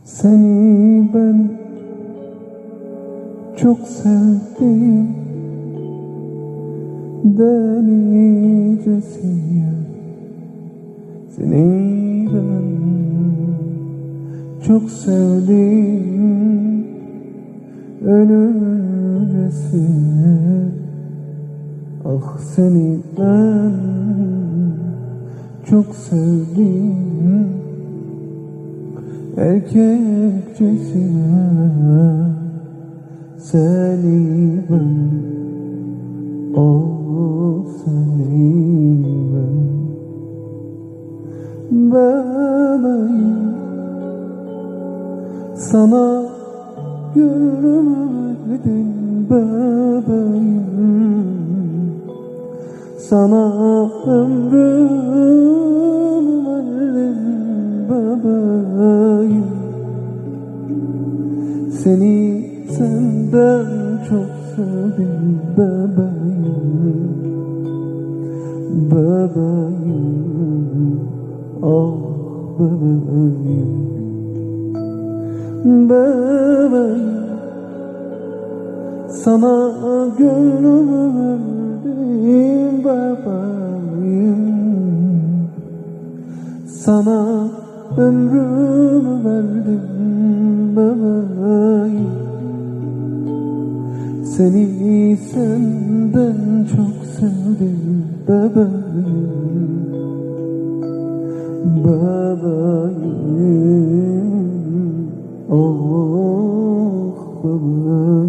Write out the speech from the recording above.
Seni ben çok sevdim, delicesine. Seni ben çok sevdim, ölümcesine. Ah seni ben çok sevdim, erkekçesine. Seni ben, oh seni ben, bebeğim. Sana gönlümü verdim bebeğim, sana ömrümü verdim bebeğim. Seni senden çok sevdim bebeğim, bebeğim, ah bebeğim, bebeğim. Sana gönlümü verdim bebeğim, sana ömrümü verdim bebeğim. Seni senden çok sevdim bebeğim, bebeğim, oh bebeğim.